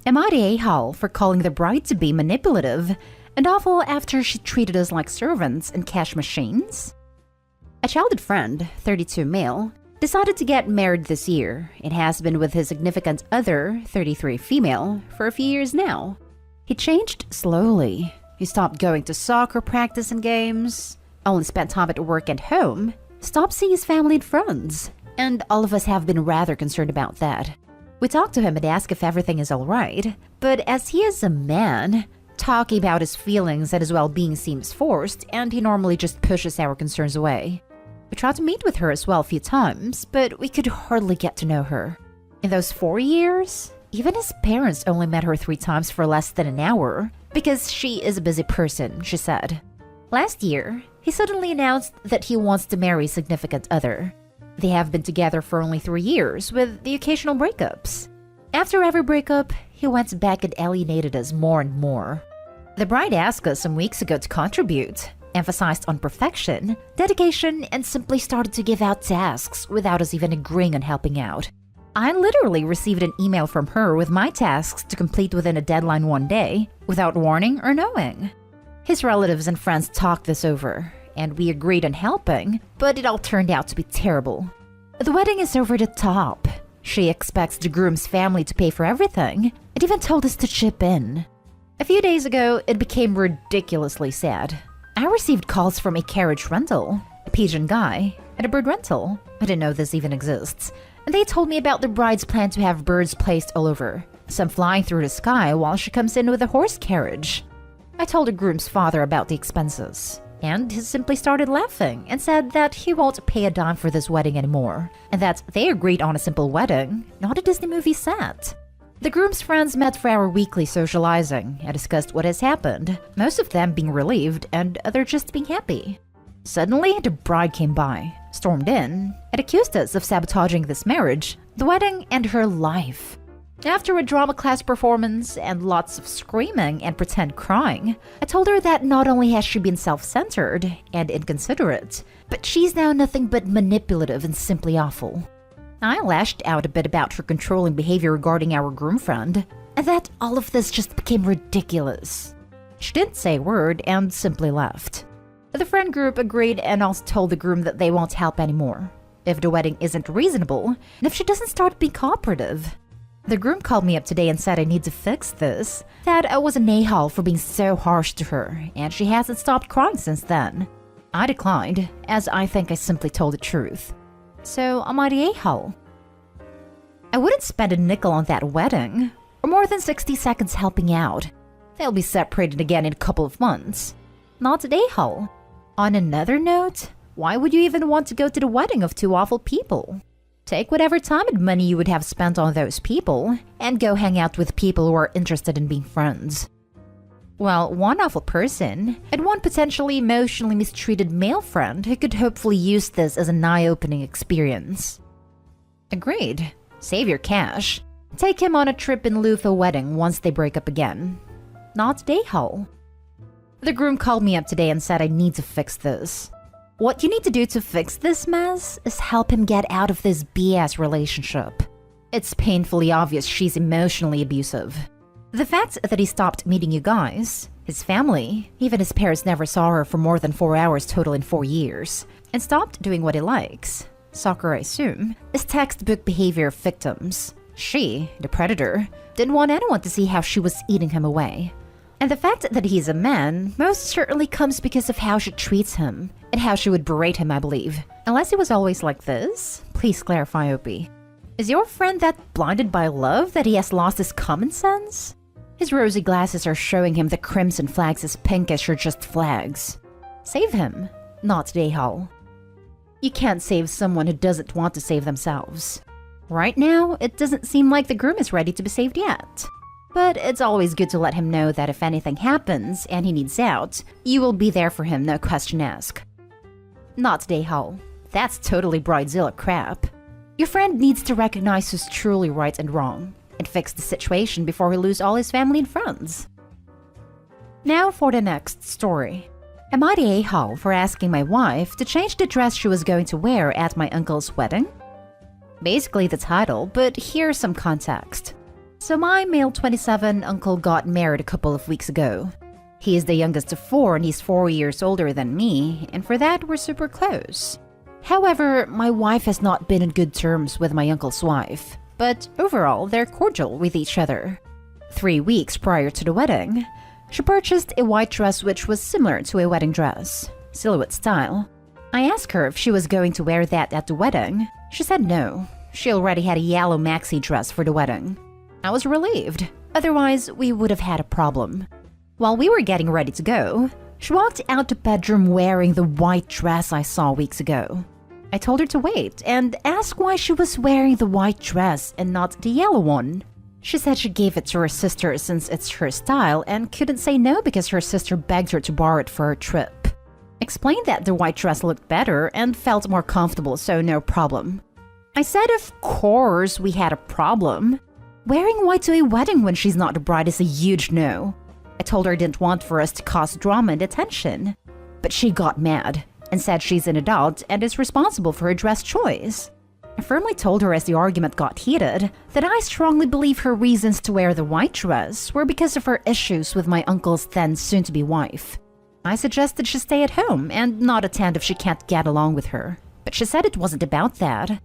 Am I the a-hole for calling the bride to be manipulative and awful after she treated us like servants and cash machines? A childhood friend, 32 male, decided to get married this year and has been with his significant other, 33 female, for a few years now. He changed slowly. He stopped going to soccer practice and games, only spent time at work and home, stopped seeing his family and friends, and all of us have been rather concerned about that. We talked to him and asked if everything is alright, but as he is a man, talking about his feelings and his well-being seems forced, and he normally just pushes our concerns away. We tried to meet with her as well a few times, but we could hardly get to know her. In those 4 years, even his parents only met her 3 times for less than an hour, because she is a busy person, she said. Last year, he suddenly announced that he wants to marry a significant other. They have been together for only 3 years, with the occasional breakups. After every breakup, he went back and alienated us more and more. The bride asked us some weeks ago to contribute, emphasized on perfection, dedication, and simply started to give out tasks without us even agreeing on helping out. I literally received an email from her with my tasks to complete within a deadline one day, without warning or knowing. His relatives and friends talked this over, and we agreed on helping, but it all turned out to be terrible. The wedding is over the top. She expects the groom's family to pay for everything, and even told us to chip in. A few days ago, it became ridiculously sad. I received calls from a carriage rental, a pigeon guy, and a bird rental. I didn't know this even exists. And they told me about the bride's plan to have birds placed all over, some flying through the sky while she comes in with a horse carriage. I told the groom's father about the expenses, and he simply started laughing and said that he won't pay a dime for this wedding anymore, and that they agreed on a simple wedding, not a Disney movie set. The groom's friends met for our weekly socializing and discussed what has happened, most of them being relieved and others just being happy. Suddenly, the bride came by, stormed in, and accused us of sabotaging this marriage, the wedding, and her life. After a drama class performance and lots of screaming and pretend crying, I told her that not only has she been self-centered and inconsiderate, but she's now nothing but manipulative and simply awful. I lashed out a bit about her controlling behavior regarding our groom friend, and that all of this just became ridiculous. She didn't say a word and simply left. The friend group agreed and also told the groom that they won't help anymore, if the wedding isn't reasonable, and if she doesn't start being cooperative. The groom called me up today and said I need to fix this, that I was an a-hole for being so harsh to her, and she hasn't stopped crying since then. I declined, as I think I simply told the truth. So am I the a-hole? I wouldn't spend a nickel on that wedding, or more than 60 seconds helping out. They'll be separated again in a couple of months. Not an a-hole. On another note, why would you even want to go to the wedding of 2 awful people? Take whatever time and money you would have spent on those people, and go hang out with people who are interested in being friends. Well, one awful person, and one potentially emotionally mistreated male friend who could hopefully use this as an eye-opening experience. Agreed. Save your cash. Take him on a trip in lieu of a wedding once they break up again. Not a hole. The groom called me up today and said I need to fix this. What you need to do to fix this mess is help him get out of this BS relationship. It's painfully obvious she's emotionally abusive. The fact that he stopped meeting you guys, his family, even his parents never saw her for more than 4 hours total in 4 years, and stopped doing what he likes, soccer I assume, is textbook behavior of victims. She, the predator, didn't want anyone to see how she was eating him away. And the fact that he's a man most certainly comes because of how she treats him, and how she would berate him, I believe. Unless he was always like this? Please clarify, Opie. Is your friend that blinded by love that he has lost his common sense? His rosy glasses are showing him the crimson flags as pinkish are just flags. Save him, not the a-hole. You can't save someone who doesn't want to save themselves. Right now, it doesn't seem like the groom is ready to be saved yet. But it's always good to let him know that if anything happens and he needs out, you will be there for him, no question asked. Not the a-hole. That's totally bridezilla crap. Your friend needs to recognize who's truly right and wrong, and fix the situation before he loses all his family and friends. Now for the next story. Am I the a-hole for asking my wife to change the dress she was going to wear at my uncle's wedding? Basically the title, but here's some context. So my male 27 uncle got married a couple of weeks ago. He is the youngest of four and he's 4 years older than me, and for that we're super close. However, my wife has not been in good terms with my uncle's wife, but overall they're cordial with each other. 3 weeks prior to the wedding, she purchased a white dress which was similar to a wedding dress, silhouette style. I asked her if she was going to wear that at the wedding. She said no, she already had a yellow maxi dress for the wedding. I was relieved, otherwise we would have had a problem. While we were getting ready to go, she walked out the bedroom wearing the white dress I saw weeks ago. I told her to wait and asked why she was wearing the white dress and not the yellow one. She said she gave it to her sister since it's her style and couldn't say no because her sister begged her to borrow it for her trip. Explained that the white dress looked better and felt more comfortable, so no problem. I said of course we had a problem. Wearing white to a wedding when she's not the bride is a huge no. I told her I didn't want for us to cause drama and attention. But she got mad and said she's an adult and is responsible for her dress choice. I firmly told her as the argument got heated that I strongly believe her reasons to wear the white dress were because of her issues with my uncle's then soon-to-be wife. I suggested she stay at home and not attend if she can't get along with her, but she said it wasn't about that.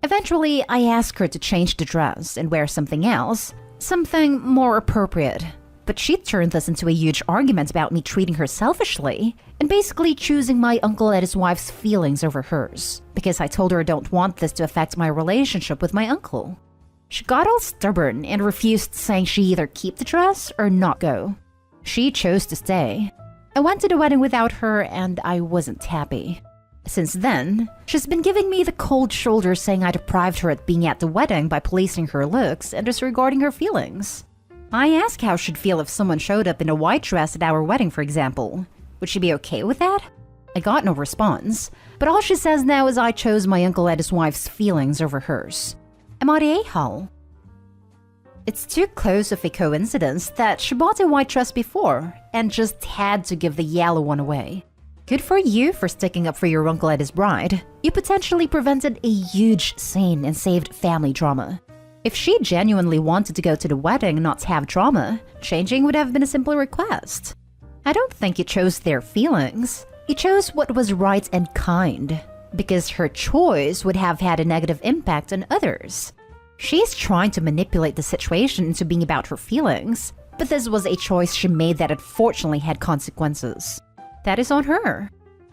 Eventually, I asked her to change the dress and wear something else, something more appropriate. But she turned this into a huge argument about me treating her selfishly and basically choosing my uncle and his wife's feelings over hers, because I told her I don't want this to affect my relationship with my uncle. She got all stubborn and refused, saying she either keep the dress or not go. She chose to stay. I went to the wedding without her and I wasn't happy. Since then, she's been giving me the cold shoulder, saying I deprived her at being at the wedding by policing her looks and disregarding her feelings. I asked how she'd feel if someone showed up in a white dress at our wedding, for example. Would she be okay with that? I got no response, but all she says now is I chose my uncle and his wife's feelings over hers. Am I the a-hole? It's too close of a coincidence that she bought a white dress before and just had to give the yellow one away. Good for you for sticking up for your uncle and his bride. You potentially prevented a huge scene and saved family drama. If she genuinely wanted to go to the wedding and not have drama, changing would have been a simple request. I don't think you chose their feelings. You chose what was right and kind, because her choice would have had a negative impact on others. She's trying to manipulate the situation into being about her feelings, but this was a choice she made that unfortunately had consequences. That is on her.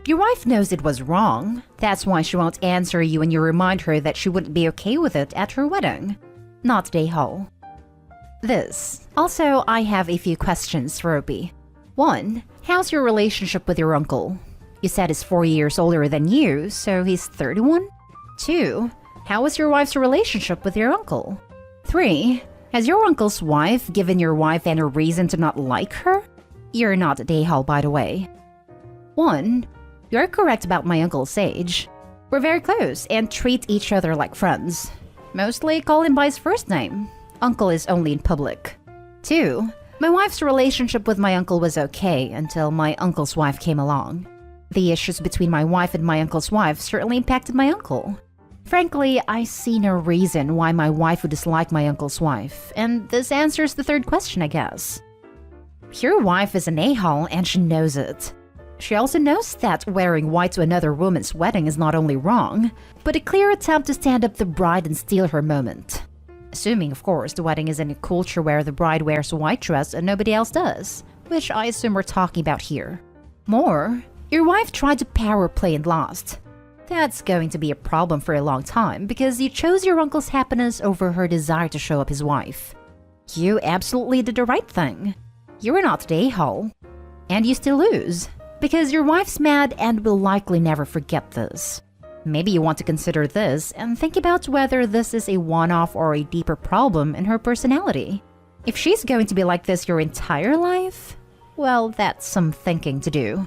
Your wife knows it was wrong. That's why she won't answer you when you remind her that she wouldn't be okay with it at her wedding. Not the a-hole. This. Also, I have a few questions for Opie. 1. How's your relationship with your uncle? You said he's 4 years older than you, so he's 31? 2. How was your wife's relationship with your uncle? 3. Has your uncle's wife given your wife any reason to not like her? You're not the a-hole, by the way. 1. You're correct about my uncle's age. We're very close and treat each other like friends. Mostly call him by his first name. Uncle is only in public. 2. My wife's relationship with my uncle was okay until my uncle's wife came along. The issues between my wife and my uncle's wife certainly impacted my uncle. Frankly, I see no reason why my wife would dislike my uncle's wife, and this answers the third question, I guess. Your wife is an a-hole and she knows it. She also knows that wearing white to another woman's wedding is not only wrong, but a clear attempt to stand up the bride and steal her moment. Assuming, of course, the wedding is in a culture where the bride wears a white dress and nobody else does, which I assume we're talking about here. More, your wife tried to power play and lost. That's going to be a problem for a long time because you chose your uncle's happiness over her desire to show up his wife. You absolutely did the right thing. You were not the a-hole. And you still lose, because your wife's mad and will likely never forget this. Maybe you want to consider this and think about whether this is a one-off or a deeper problem in her personality. If she's going to be like this your entire life, well, that's some thinking to do.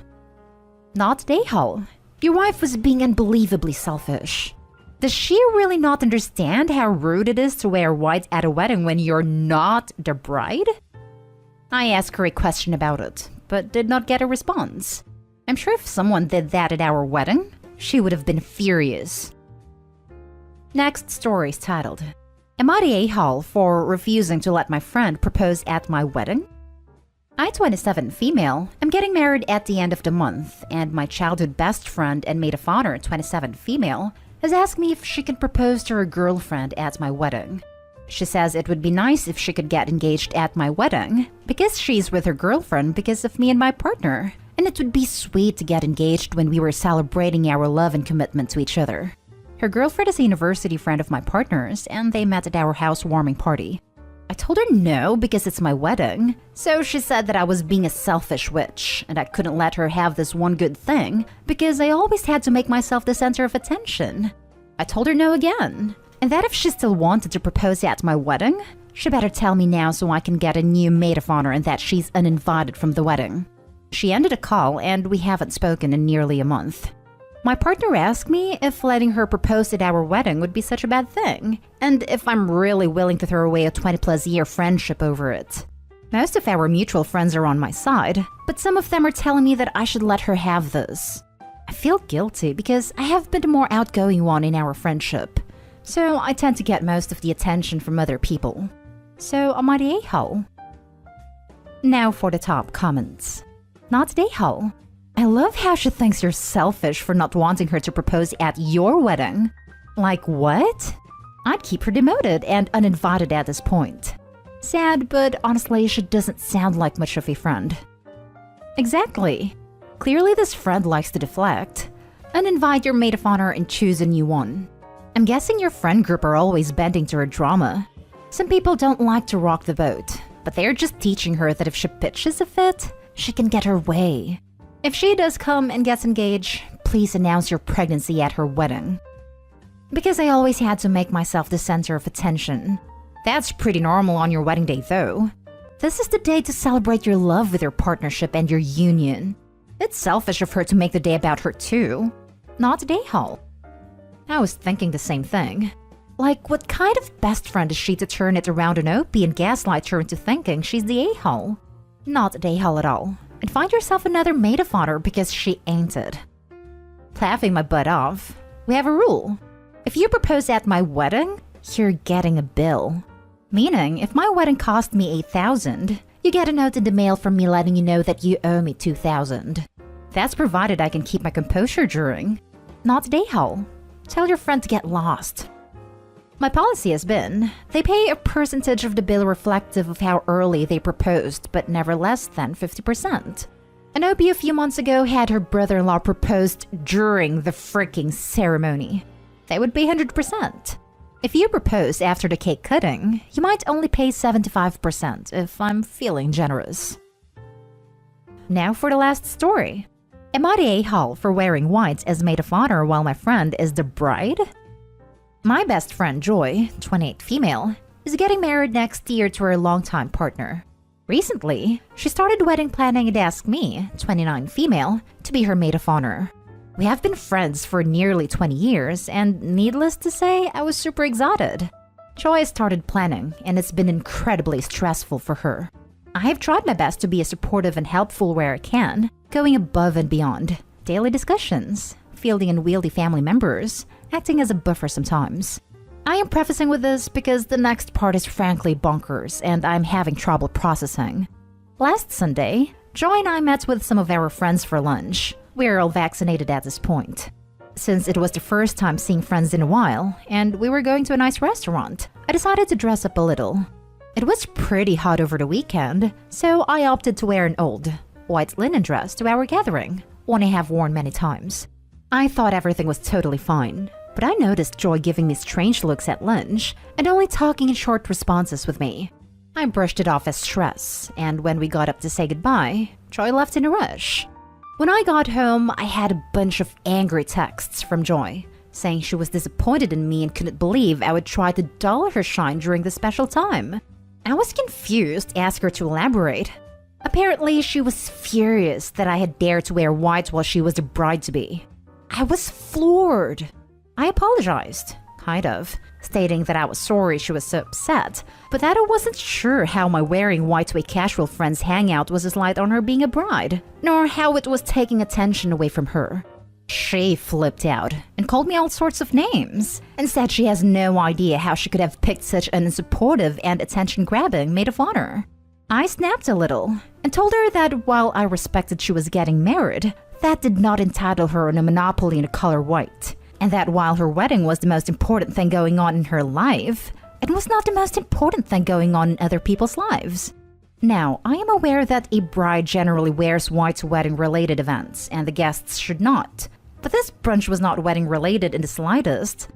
Not the a-hole. Your wife was being unbelievably selfish. Does she really not understand how rude it is to wear white at a wedding when you're not the bride? I asked her a question about it, but did not get a response. I'm sure if someone did that at our wedding, she would have been furious. Next story is titled, Am I the a-hole for refusing to let my friend propose at my wedding? I, 27 female, am getting married at the end of the month, and my childhood best friend and maid of honor, 27 female, has asked me if she can propose to her girlfriend at my wedding. She says it would be nice if she could get engaged at my wedding, because she's with her girlfriend because of me and my partner, and it would be sweet to get engaged when we were celebrating our love and commitment to each other. Her girlfriend is a university friend of my partner's, and they met at our housewarming party. I told her no because it's my wedding, so she said that I was being a selfish witch, and I couldn't let her have this one good thing because I always had to make myself the center of attention. I told her no again, and that if she still wanted to propose at my wedding, she better tell me now so I can get a new maid of honor and that she's uninvited from the wedding. She ended a call, and we haven't spoken in nearly a month. My partner asked me if letting her propose at our wedding would be such a bad thing, and if I'm really willing to throw away a 20-plus year friendship over it. Most of our mutual friends are on my side, but some of them are telling me that I should let her have this. I feel guilty because I have been the more outgoing one in our friendship, so I tend to get most of the attention from other people. So am I the a-hole? Now for the top comments. Not the a-hole. I love how she thinks you're selfish for not wanting her to propose at your wedding. Like what? I'd keep her demoted and uninvited at this point. Sad, but honestly, she doesn't sound like much of a friend. Exactly. Clearly this friend likes to deflect. Uninvite your maid of honor and choose a new one. I'm guessing your friend group are always bending to her drama. Some people don't like to rock the boat, but they're just teaching her that if she pitches a fit, she can get her way. If she does come and gets engaged, please announce your pregnancy at her wedding. Because I always had to make myself the center of attention. That's pretty normal on your wedding day though. This is the day to celebrate your love with your partnership and your union. It's selfish of her to make the day about her too. Not the a-hole. I was thinking the same thing. Like, what kind of best friend is she to turn it around on Opie and gaslight her into thinking she's the a-hole? Not the a-hole at all. And find yourself another maid of honor because she ain't it. Laughing my butt off. We have a rule. If you propose at my wedding, you're getting a bill. Meaning, if my wedding cost me $8,000, you get a note in the mail from me letting you know that you owe me $2,000. That's provided I can keep my composure during. Not the a-hole. Tell your friend to get lost. My policy has been, they pay a percentage of the bill reflective of how early they proposed, but never less than 50%. An OP a few months ago had her brother-in-law proposed during the freaking ceremony. They would pay 100%. If you propose after the cake cutting, you might only pay 75% if I'm feeling generous. Now for the last story. Am I the a-hole for wearing white as maid of honor while my friend is the bride? My best friend Joy, 28 female, is getting married next year to her longtime partner. Recently, she started wedding planning and asked me, 29 female, to be her maid of honor. We have been friends for nearly 20 years, and needless to say, I was super excited. Joy started planning, and it's been incredibly stressful for her. I have tried my best to be as supportive and helpful where I can, going above and beyond. Daily discussions, fielding unwieldy family members, acting as a buffer sometimes. I am prefacing with this because the next part is frankly bonkers and I'm having trouble processing. Last Sunday, Joy and I met with some of our friends for lunch. We're all vaccinated at this point. Since it was the first time seeing friends in a while and we were going to a nice restaurant, I decided to dress up a little. It was pretty hot over the weekend, so I opted to wear an old, white linen dress to our gathering, one I have worn many times. I thought everything was totally fine, but I noticed Joy giving me strange looks at lunch and only talking in short responses with me. I brushed it off as stress, and when we got up to say goodbye, Joy left in a rush. When I got home, I had a bunch of angry texts from Joy, saying she was disappointed in me and couldn't believe I would try to dull her shine during the special time. I was confused, asked her to elaborate. Apparently, she was furious that I had dared to wear white while she was the bride-to-be. I was floored. I apologized, kind of, stating that I was sorry she was so upset, but that I wasn't sure how my wearing white to a casual friend's hangout was a slight on her being a bride, nor how it was taking attention away from her. She flipped out and called me all sorts of names and said she has no idea how she could have picked such an unsupportive and attention-grabbing maid of honor. I snapped a little and told her that while I respected she was getting married, that did not entitle her on a monopoly in the color white, and that while her wedding was the most important thing going on in her life, it was not the most important thing going on in other people's lives. Now, I am aware that a bride generally wears white to wedding-related events, and the guests should not. But this brunch was not wedding-related in the slightest.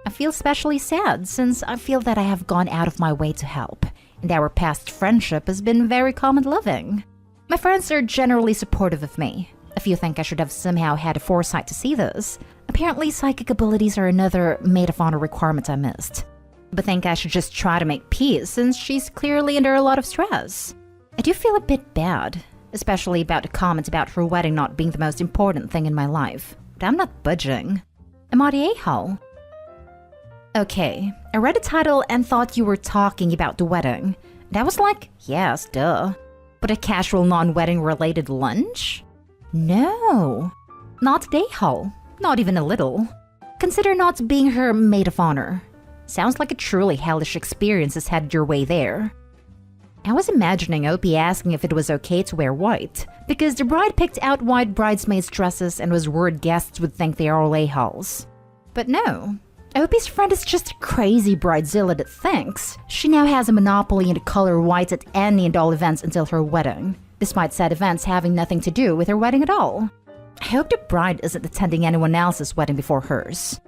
I feel especially sad since I feel that I have gone out of my way to help, and our past friendship has been very calm and loving. My friends are generally supportive of me. A few think I should have somehow had the foresight to see this. Apparently, psychic abilities are another maid of honor requirement I missed. But think I should just try to make peace since she's clearly under a lot of stress. I do feel a bit bad, especially about the comment about her wedding not being the most important thing in my life. But I'm not budging. Am I the a-hole? Okay, I read the title and thought you were talking about the wedding. And I was like, yes, duh. But a casual non-wedding related lunch? No. Not the a-hole. Not even a little. Consider not being her maid of honor. Sounds like a truly hellish experience has headed your way there. I was imagining Opie asking if it was okay to wear white, because the bride picked out white bridesmaids' dresses and was worried guests would think they are all a-holes. But no, Opie's friend is just a crazy bridezilla that thinks she now has a monopoly in the color white at any and all events until her wedding, despite said events having nothing to do with her wedding at all. I hope the bride isn't attending anyone else's wedding before hers.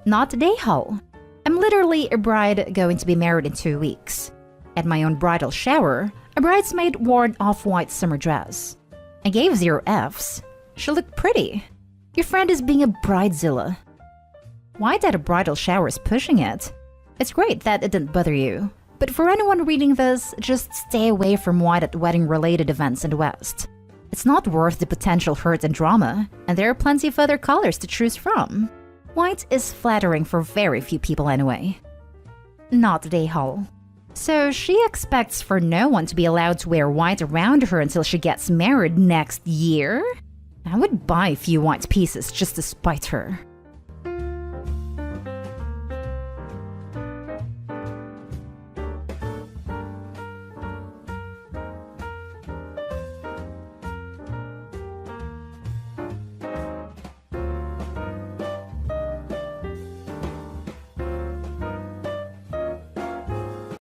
Not the a-hole. I'm literally a bride going to be married in 2 weeks. At my own bridal shower, a bridesmaid wore an off-white summer dress. I gave 0 Fs. She looked pretty. Your friend is being a bridezilla. White at a bridal shower is pushing it. It's great that it didn't bother you. But for anyone reading this, just stay away from white at wedding-related events in the West. It's not worth the potential hurt and drama, and there are plenty of other colors to choose from. White is flattering for very few people anyway. Not the a-hole. So she expects for no one to be allowed to wear white around her until she gets married next year? I would buy a few white pieces just to spite her.